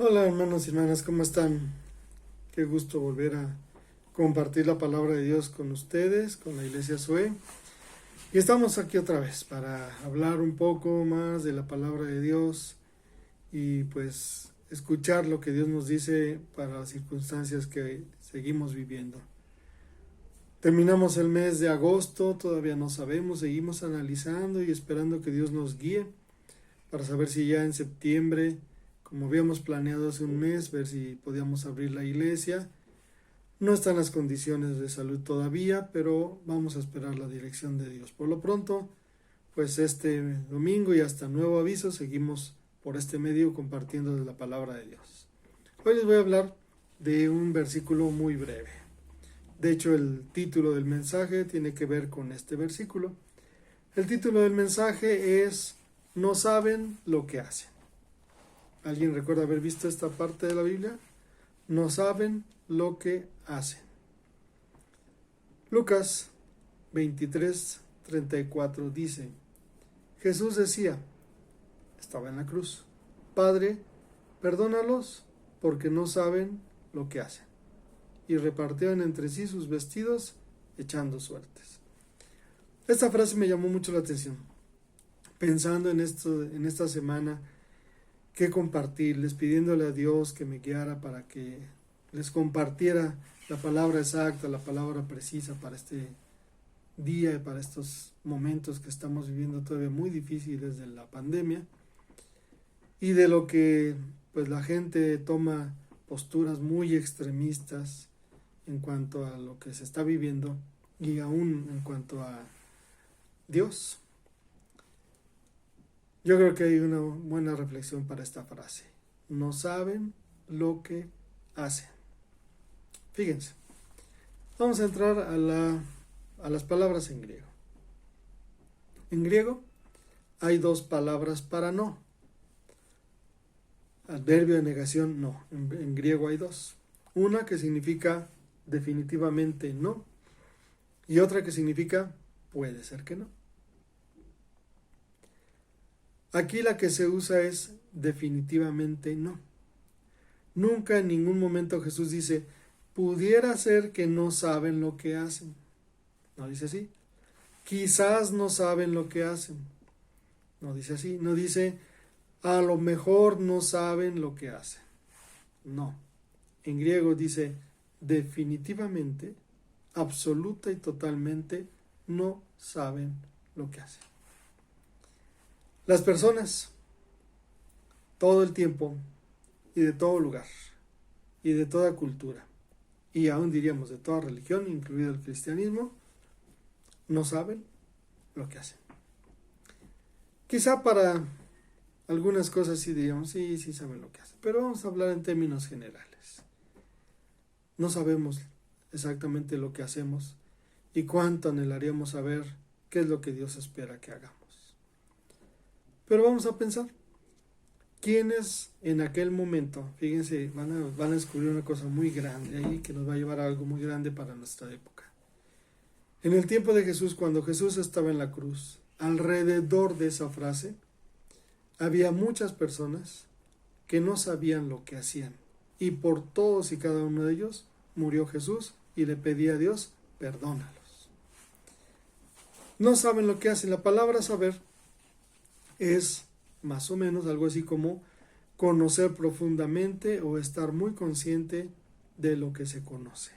Hola hermanos y hermanas, ¿cómo están? Qué gusto volver a compartir la palabra de Dios con ustedes, con la Iglesia Zoe. Y estamos aquí otra vez para hablar un poco más de la palabra de Dios y pues escuchar lo que Dios nos dice para las circunstancias que seguimos viviendo. Terminamos el mes de agosto, todavía no sabemos, seguimos analizando y esperando que Dios nos guíe para saber si ya en septiembre, como habíamos planeado hace un mes, ver si podíamos abrir la iglesia. No están las condiciones de salud todavía, pero vamos a esperar la dirección de Dios. Por lo pronto, pues este domingo y hasta nuevo aviso, seguimos por este medio compartiendo de la palabra de Dios. Hoy les voy a hablar de un versículo muy breve. De hecho, el título del mensaje tiene que ver con este versículo. El título del mensaje es "No saben lo que hacen". ¿Alguien recuerda haber visto esta parte de la Biblia? No saben lo que hacen. Lucas 23:34 dice: Jesús decía, estaba en la cruz, Padre, perdónalos porque no saben lo que hacen. Y repartieron entre sí sus vestidos, echando suertes. Esta frase me llamó mucho la atención. Pensando en esta semana, que compartirles, pidiéndole a Dios que me guiara para que les compartiera la palabra exacta, la palabra precisa para este día y para estos momentos que estamos viviendo todavía muy difíciles de la pandemia y de lo que pues la gente toma posturas muy extremistas en cuanto a lo que se está viviendo y aún en cuanto a Dios. Yo creo que hay una buena reflexión para esta frase. No saben lo que hacen. Fíjense, vamos a entrar a las palabras en griego. En griego hay dos palabras para no. Adverbio de negación, no. En griego hay dos. Una que significa definitivamente no y otra que significa puede ser que no. Aquí la que se usa es definitivamente no. Nunca en ningún momento Jesús dice, pudiera ser que no saben lo que hacen. No dice así. Quizás no saben lo que hacen. No dice así. No dice, a lo mejor no saben lo que hacen. No. En griego dice, definitivamente, absoluta y totalmente, no saben lo que hacen. Las personas, todo el tiempo y de todo lugar y de toda cultura y aún diríamos de toda religión, incluido el cristianismo, no saben lo que hacen. Quizá para algunas cosas sí diríamos, sí saben lo que hacen, pero vamos a hablar en términos generales. No sabemos exactamente lo que hacemos y cuánto anhelaríamos saber qué es lo que Dios espera que hagamos. Pero vamos a pensar, ¿quiénes en aquel momento, fíjense, van a descubrir una cosa muy grande ahí que nos va a llevar a algo muy grande para nuestra época? En el tiempo de Jesús, cuando Jesús estaba en la cruz, alrededor de esa frase, había muchas personas que no sabían lo que hacían. Y por todos y cada uno de ellos murió Jesús y le pedía a Dios, perdónalos. No saben lo que hacen. La palabra saber es más o menos algo así como conocer profundamente o estar muy consciente de lo que se conoce.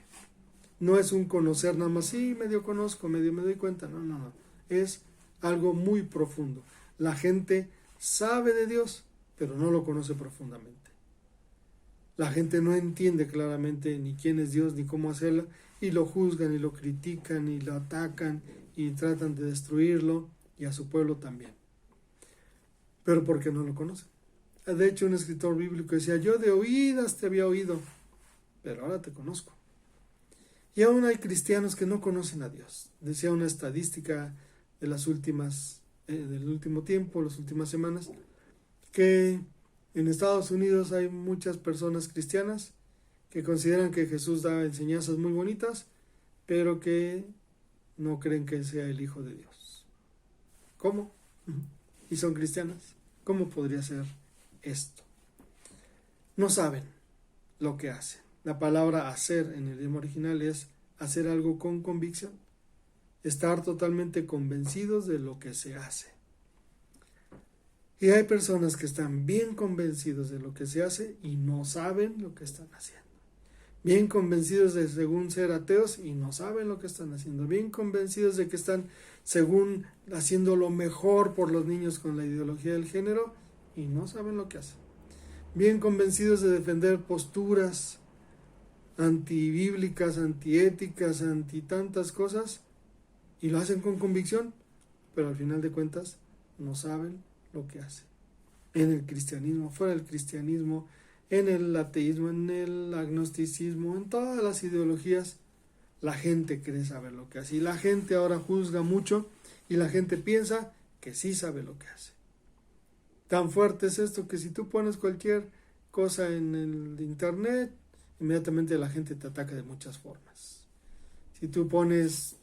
No es un conocer nada más, sí, medio conozco, medio me doy cuenta, no. Es algo muy profundo. La gente sabe de Dios, pero no lo conoce profundamente. La gente no entiende claramente ni quién es Dios ni cómo hacerlo, y lo juzgan y lo critican y lo atacan y tratan de destruirlo, y a su pueblo también. Pero porque no lo conocen. De hecho, un escritor bíblico decía, yo de oídas te había oído, pero ahora te conozco. Y aún hay cristianos que no conocen a Dios. Decía una estadística de del último tiempo, las últimas semanas, que en Estados Unidos hay muchas personas cristianas que consideran que Jesús da enseñanzas muy bonitas, pero que no creen que sea el Hijo de Dios. ¿Cómo? Y son cristianas. ¿Cómo podría ser esto? no saben lo que hacen. La palabra hacer en el idioma original es hacer algo con convicción, estar totalmente convencidos de lo que se hace. Y hay personas que están bien convencidos de lo que se hace y no saben lo que están haciendo. Bien convencidos de según ser ateos y no saben lo que están haciendo. Bien convencidos de que están según haciendo lo mejor por los niños con la ideología del género y no saben lo que hacen. Bien convencidos de defender posturas antibíblicas, antiéticas, anti tantas cosas y lo hacen con convicción, pero al final de cuentas no saben lo que hacen. En el cristianismo, fuera del cristianismo, en el ateísmo, en el agnosticismo, en todas las ideologías, la gente cree saber lo que hace. Y la gente ahora juzga mucho y la gente piensa que sí sabe lo que hace. Tan fuerte es esto que si tú pones cualquier cosa en el internet, inmediatamente la gente te ataca de muchas formas. Si tú pones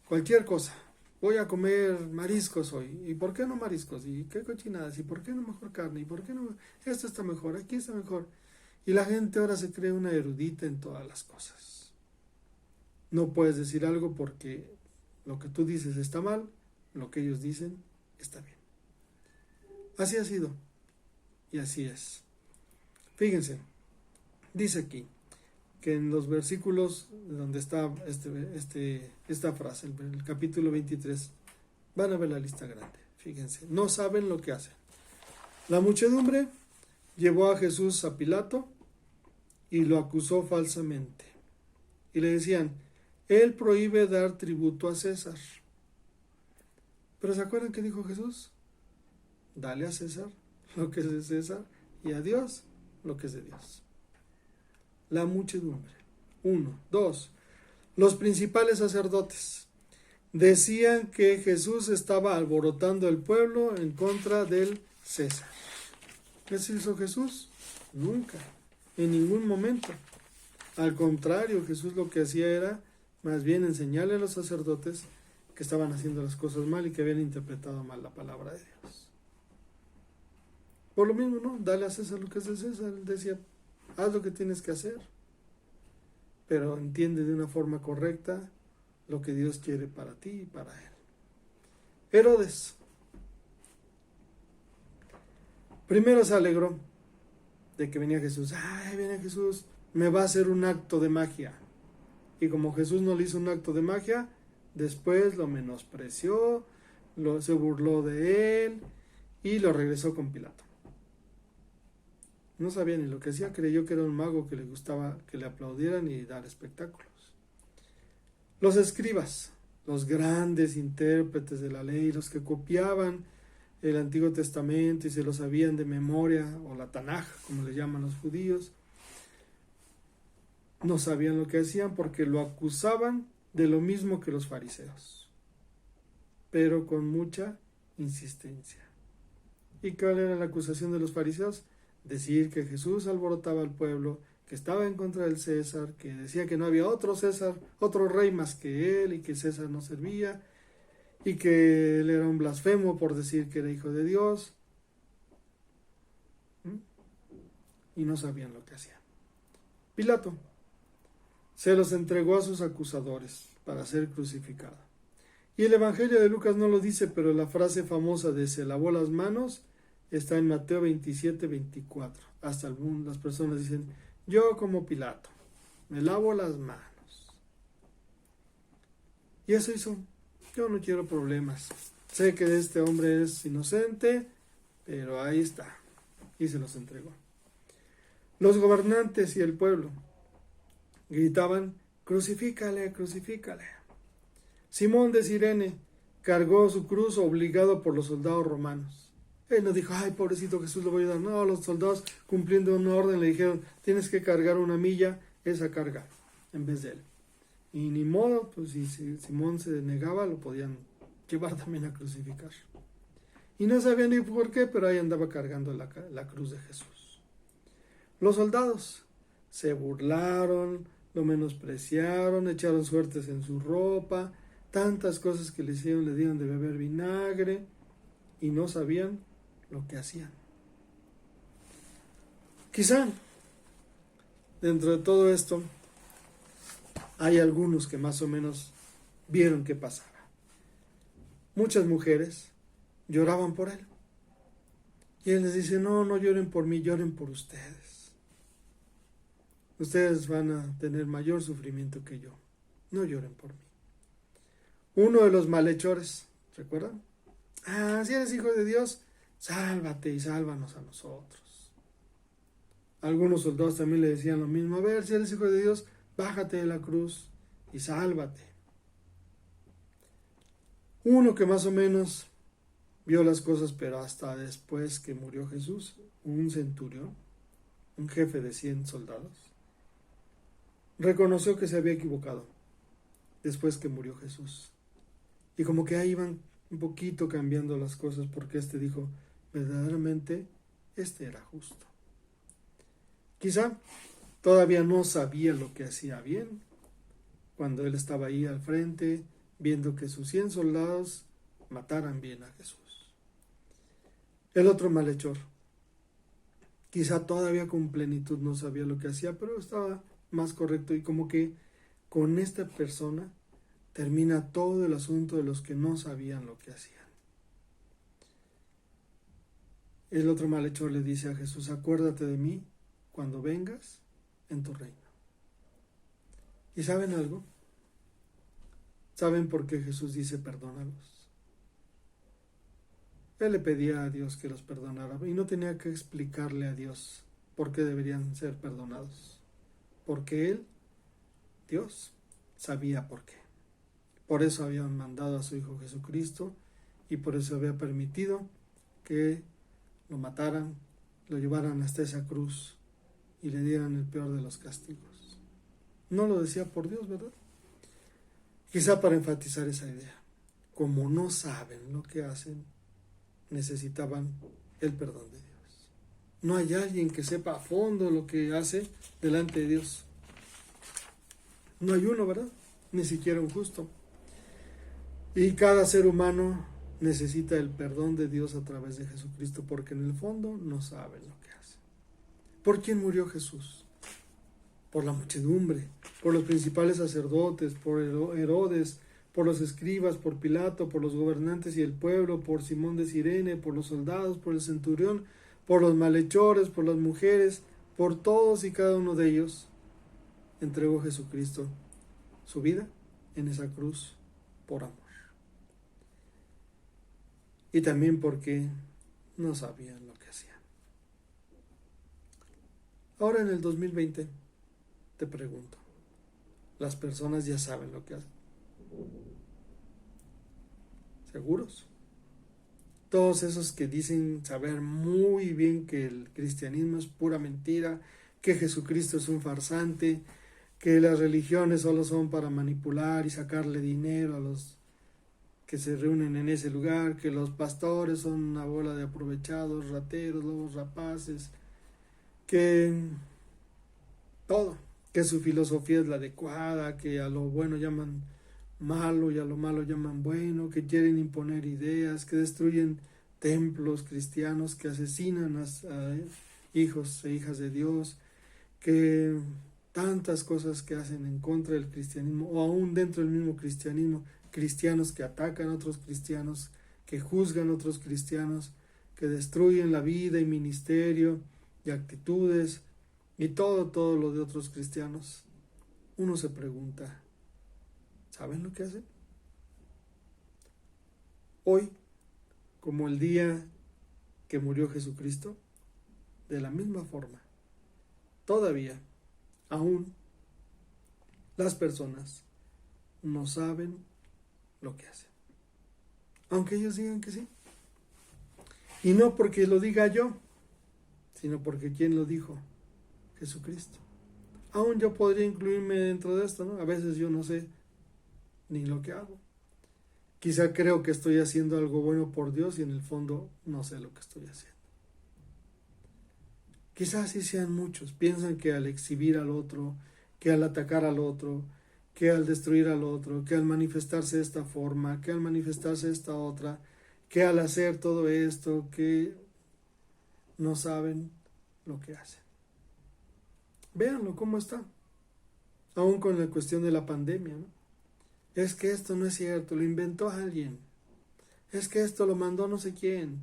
cualquier cosa, voy a comer mariscos hoy, ¿y por qué no mariscos? ¿Y qué cochinadas? ¿Y por qué no mejor carne? ¿Y por qué no? Esto está mejor, aquí está mejor. Y la gente ahora se cree una erudita en todas las cosas. No puedes decir algo porque lo que tú dices está mal, lo que ellos dicen está bien. Así ha sido y así es. Fíjense, dice aquí que en los versículos donde está esta frase, el capítulo 23, van a ver la lista grande. Fíjense, no saben lo que hacen. La muchedumbre llevó a Jesús a Pilato y lo acusó falsamente. Y le decían, él prohíbe dar tributo a César. Pero ¿se acuerdan qué dijo Jesús? Dale a César lo que es de César y a Dios lo que es de Dios. La muchedumbre. 1. 2. Los principales sacerdotes decían que Jesús estaba alborotando el pueblo en contra del César. ¿Qué se hizo Jesús? Nunca, en ningún momento. Al contrario, Jesús lo que hacía era más bien enseñarle a los sacerdotes que estaban haciendo las cosas mal y que habían interpretado mal la palabra de Dios. Por lo mismo, ¿no? Dale a César lo que es de César. Él decía, haz lo que tienes que hacer, pero entiende de una forma correcta lo que Dios quiere para ti y para él. Herodes primero se alegró de que venía Jesús. ¡Ay, viene Jesús! Me va a hacer un acto de magia. Y como Jesús no le hizo un acto de magia, después lo menospreció, se burló de él y lo regresó con Pilato. No sabía ni lo que hacía, creyó que era un mago que le gustaba que le aplaudieran y dar espectáculos. Los escribas, los grandes intérpretes de la ley, los que copiaban el Antiguo Testamento y se lo sabían de memoria, o la Tanaj, como le llaman los judíos, no sabían lo que hacían porque lo acusaban de lo mismo que los fariseos, pero con mucha insistencia. ¿Y cuál era la acusación de los fariseos? Decir que Jesús alborotaba al pueblo, que estaba en contra del César, que decía que no había otro César, otro rey más que él y que César no servía y que él era un blasfemo por decir que era hijo de Dios. Y no sabían lo que hacían. Pilato se los entregó a sus acusadores para ser crucificado. Y el Evangelio de Lucas no lo dice, pero la frase famosa de se lavó las manos está en Mateo 27, 24. Hasta algunas personas dicen, yo como Pilato, me lavo las manos. Y eso hizo. Yo no quiero problemas. Sé que este hombre es inocente, pero ahí está. Y se los entregó. Los gobernantes y el pueblo gritaban, crucifícale, crucifícale. Simón de Cirene cargó su cruz obligado por los soldados romanos. Él no dijo, ay, pobrecito Jesús, lo voy a ayudar. No, los soldados cumpliendo una orden le dijeron, tienes que cargar una milla, esa carga, en vez de él. Y ni modo, pues si Simón se negaba, lo podían llevar también a crucificar. Y no sabían ni por qué, pero ahí andaba cargando la cruz de Jesús. Los soldados se burlaron, lo menospreciaron, echaron suertes en su ropa, tantas cosas que le hicieron, le dieron de beber vinagre y no sabían lo que hacían. Quizá dentro de todo esto hay algunos que más o menos vieron qué pasaba. Muchas mujeres lloraban por él. Y él les dice, no, no lloren por mí, lloren por ustedes. Ustedes van a tener mayor sufrimiento que yo. No lloren por mí. Uno de los malhechores, ¿recuerdan? Si eres hijo de Dios, sálvate y sálvanos a nosotros. Algunos soldados también le decían lo mismo. A ver, si eres hijo de Dios, bájate de la cruz y sálvate. Uno que más o menos vio las cosas, pero hasta después que murió Jesús, un centurión, un jefe de 100 soldados, reconoció que se había equivocado después que murió Jesús. Y como que ahí iban un poquito cambiando las cosas, porque dijo, verdaderamente, era justo. Quizá todavía no sabía lo que hacía bien, cuando él estaba ahí al frente, viendo que sus 100 soldados mataran bien a Jesús. El otro malhechor, quizá todavía con plenitud no sabía lo que hacía, pero estaba más correcto, y como que con esta persona termina todo el asunto de los que no sabían lo que hacían. El otro malhechor le dice a Jesús, acuérdate de mí cuando vengas en tu reino. ¿Y saben algo? ¿Saben por qué Jesús dice perdónalos? Él le pedía a Dios que los perdonara y no tenía que explicarle a Dios por qué deberían ser perdonados. Porque Él, Dios, sabía por qué. Por eso había mandado a su Hijo Jesucristo y por eso había permitido que lo mataran, lo llevaran hasta esa cruz y le dieran el peor de los castigos. No lo decía por Dios, ¿verdad? Quizá para enfatizar esa idea. Como no saben lo que hacen, necesitaban el perdón de Dios. No hay alguien que sepa a fondo lo que hace delante de Dios. No hay uno, ¿verdad? Ni siquiera un justo. Y cada ser humano necesita el perdón de Dios a través de Jesucristo, porque en el fondo no saben lo que hace. ¿Por quién murió Jesús? Por la muchedumbre, por los principales sacerdotes, por Herodes, por los escribas, por Pilato, por los gobernantes y el pueblo, por Simón de Cirene, por los soldados, por el centurión, por los malhechores, por las mujeres, por todos y cada uno de ellos. Entregó Jesucristo su vida en esa cruz por amor. Y también porque no sabían lo que hacían. Ahora en el 2020 te pregunto, ¿las personas ya saben lo que hacen? ¿Seguros? Todos esos que dicen saber muy bien que el cristianismo es pura mentira, que Jesucristo es un farsante, que las religiones solo son para manipular y sacarle dinero a los que se reúnen en ese lugar, que los pastores son una bola de aprovechados, rateros, lobos rapaces, que todo, que su filosofía es la adecuada, que a lo bueno llaman malo y a lo malo llaman bueno, que quieren imponer ideas, que destruyen templos cristianos, que asesinan a hijos e hijas de Dios, que tantas cosas que hacen en contra del cristianismo, o aún dentro del mismo cristianismo, cristianos que atacan a otros cristianos, que juzgan a otros cristianos, que destruyen la vida y ministerio y actitudes y todo lo de otros cristianos. Uno se pregunta, ¿saben lo que hacen? Hoy, como el día que murió Jesucristo, de la misma forma, todavía, aún, las personas no saben lo que hacen. Aunque ellos digan que sí. Y no porque lo diga yo, sino porque ¿quién lo dijo? Jesucristo. Aún yo podría incluirme dentro de esto, ¿no? A veces yo no sé ni lo que hago. Quizá creo que estoy haciendo algo bueno por Dios y en el fondo no sé lo que estoy haciendo. Quizás así sean muchos. Piensan que al exhibir al otro, que al atacar al otro, que al destruir al otro, que al manifestarse de esta forma, que al manifestarse de esta otra, que al hacer todo esto, que no saben lo que hacen. Véanlo cómo está. Aún con la cuestión de la pandemia, ¿no? Es que esto no es cierto, lo inventó alguien. Es que esto lo mandó no sé quién.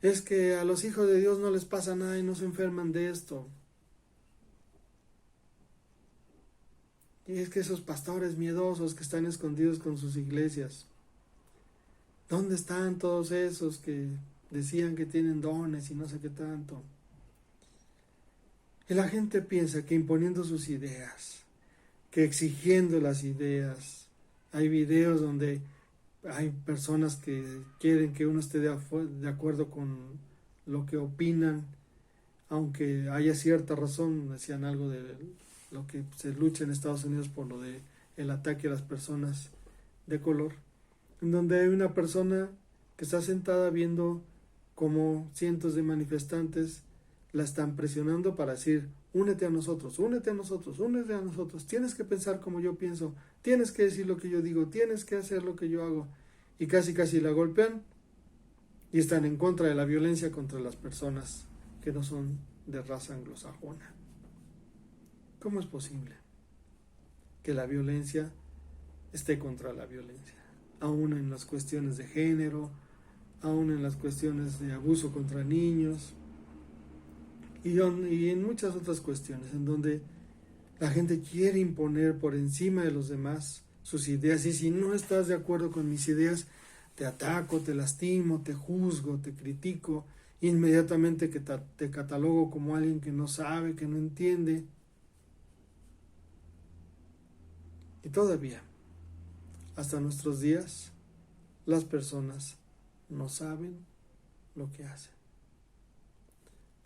Es que a los hijos de Dios no les pasa nada y no se enferman de esto. Y es que esos pastores miedosos que están escondidos con sus iglesias. ¿Dónde están todos esos que decían que tienen dones y no sé qué tanto? Y la gente piensa que imponiendo sus ideas, que exigiendo las ideas, hay videos donde hay personas que quieren que uno esté de acuerdo con lo que opinan, aunque haya cierta razón. Decían algo de lo que se lucha en Estados Unidos por lo de el ataque a las personas de color, en donde hay una persona que está sentada viendo como cientos de manifestantes la están presionando para decir: únete a nosotros, únete a nosotros, únete a nosotros, tienes que pensar como yo pienso, tienes que decir lo que yo digo, tienes que hacer lo que yo hago. Y casi la golpean y están en contra de la violencia contra las personas que no son de raza anglosajona. ¿Cómo es posible que la violencia esté contra la violencia? Aún en las cuestiones de género, aún en las cuestiones de abuso contra niños y en muchas otras cuestiones en donde la gente quiere imponer por encima de los demás sus ideas, y si no estás de acuerdo con mis ideas, te ataco, te lastimo, te juzgo, te critico, inmediatamente que te catalogo como alguien que no sabe, que no entiende. Y todavía, hasta nuestros días, las personas no saben lo que hacen.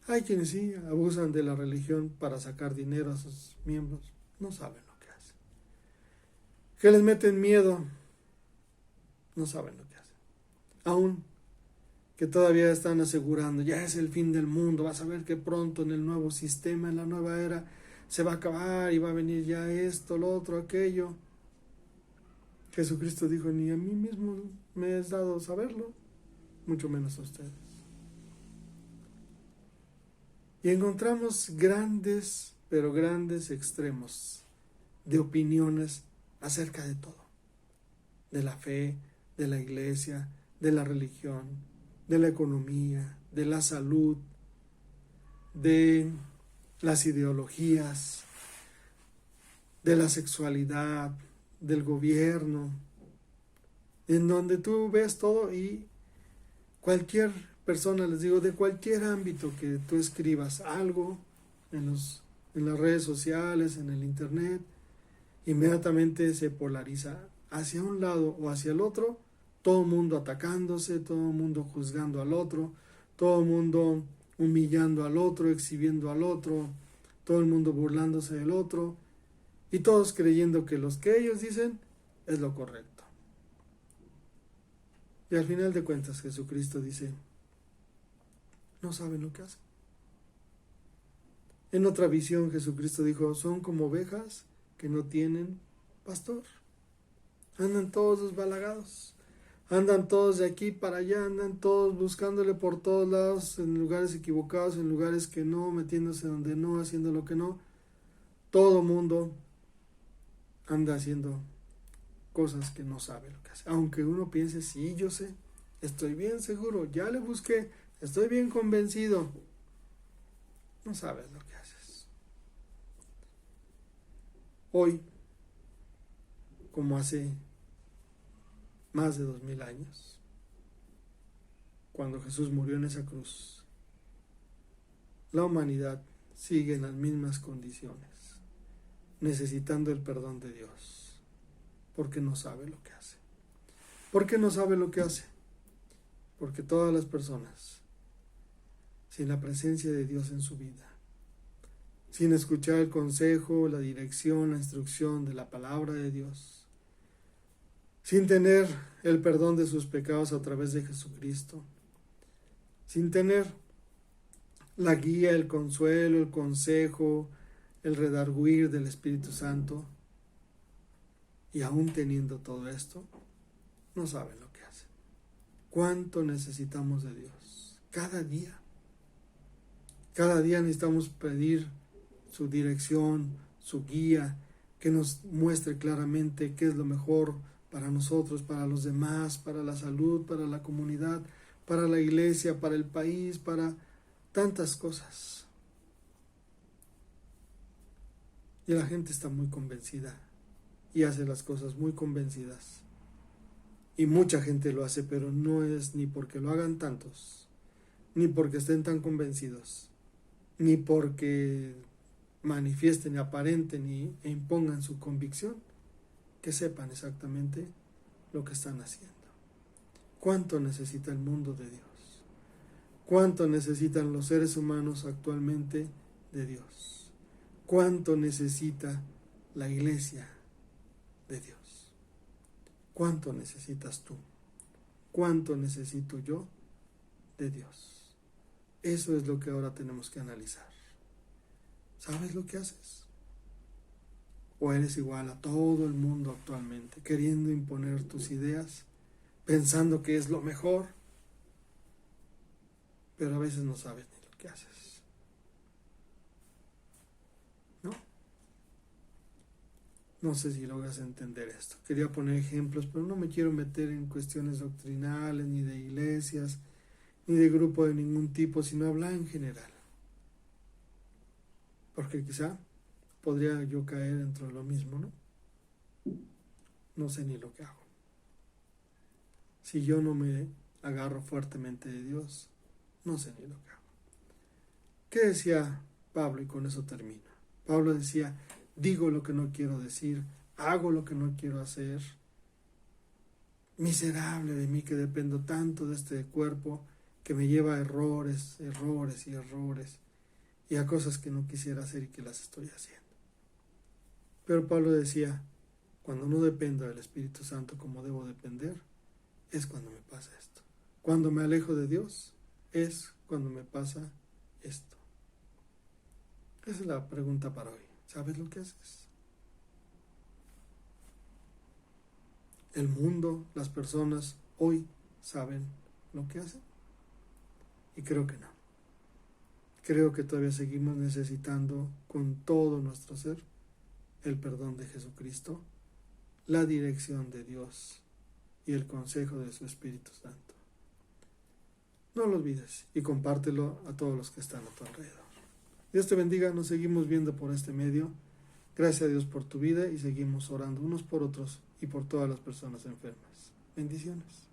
Hay quienes sí abusan de la religión para sacar dinero a sus miembros, no saben lo que hacen. Que les meten miedo, no saben lo que hacen. Aún que todavía están asegurando: ya es el fin del mundo, vas a ver que pronto en el nuevo sistema, en la nueva era, se va a acabar y va a venir ya esto, lo otro, aquello. Jesucristo dijo: ni a mí mismo me es dado saberlo, mucho menos a ustedes. Y encontramos grandes, pero grandes extremos de opiniones acerca de todo. De la fe, de la iglesia, de la religión, de la economía, de la salud, de las ideologías, de la sexualidad, del gobierno, en donde tú ves todo. Y cualquier persona, les digo, de cualquier ámbito que tú escribas algo en las redes sociales, en el internet, inmediatamente se polariza hacia un lado o hacia el otro, todo el mundo atacándose, todo el mundo juzgando al otro, todo el mundo humillando al otro, exhibiendo al otro, todo el mundo burlándose del otro, y todos creyendo que los que ellos dicen es lo correcto. Y al final de cuentas Jesucristo dice: no saben lo que hacen. En otra visión Jesucristo dijo: son como ovejas que no tienen pastor. Andan todos desbalagados, andan todos de aquí para allá, andan todos buscándole por todos lados, en lugares equivocados, en lugares que no, metiéndose donde no, haciendo lo que no. Todo mundo anda haciendo cosas que no sabe lo que hace. Aunque uno piense: sí, yo sé, estoy bien seguro, ya le busqué, estoy bien convencido. No sabes lo que haces. Hoy, como hace más de 2000 años, cuando Jesús murió en esa cruz, la humanidad sigue en las mismas condiciones, necesitando el perdón de Dios, porque no sabe lo que hace. ¿Por qué no sabe lo que hace? Porque todas las personas, sin la presencia de Dios en su vida, sin escuchar el consejo, la dirección, la instrucción de la palabra de Dios, sin tener el perdón de sus pecados a través de Jesucristo, sin tener la guía, el consuelo, el consejo, el redarguir del Espíritu Santo, y aún teniendo todo esto, no saben lo que hacen. ¿Cuánto necesitamos de Dios? Cada día necesitamos pedir su dirección, su guía, que nos muestre claramente qué es lo mejor para nosotros, para los demás, para la salud, para la comunidad, para la iglesia, para el país, para tantas cosas. Y la gente está muy convencida y hace las cosas muy convencidas. Y mucha gente lo hace, pero no es ni porque lo hagan tantos, ni porque estén tan convencidos, ni porque manifiesten, aparenten e impongan su convicción, que sepan exactamente lo que están haciendo. ¿Cuánto necesita el mundo de Dios? ¿Cuánto necesitan los seres humanos actualmente de Dios? ¿Cuánto necesita la iglesia de Dios? ¿Cuánto necesitas tú? ¿Cuánto necesito yo de Dios? Eso es lo que ahora tenemos que analizar. ¿Sabes lo que haces? ¿O eres igual a todo el mundo actualmente, queriendo imponer tus ideas, pensando que es lo mejor, pero a veces no sabes ni lo que haces? ¿No? No sé si logras entender esto. Quería poner ejemplos, pero no me quiero meter en cuestiones doctrinales, ni de iglesias, ni de grupo de ningún tipo, sino hablar en general. Porque quizá podría yo caer dentro de lo mismo, ¿no? No sé ni lo que hago. Si yo no me agarro fuertemente de Dios, no sé ni lo que hago. ¿Qué decía Pablo? Y con eso termino. Pablo decía, digo lo que no quiero decir, hago lo que no quiero hacer. Miserable de mí que dependo tanto de este cuerpo que me lleva a errores y a cosas que no quisiera hacer y que las estoy haciendo. Pero Pablo decía, cuando no dependo del Espíritu Santo como debo depender, es cuando me pasa esto. Cuando me alejo de Dios, es cuando me pasa esto. Esa es la pregunta para hoy. ¿Sabes lo que haces? El mundo, las personas, hoy saben lo que hacen. Y creo que no. Creo que todavía seguimos necesitando con todo nuestro ser el perdón de Jesucristo, la dirección de Dios y el consejo de su Espíritu Santo. No lo olvides y compártelo a todos los que están a tu alrededor. Dios te bendiga, nos seguimos viendo por este medio. Gracias a Dios por tu vida y seguimos orando unos por otros y por todas las personas enfermas. Bendiciones.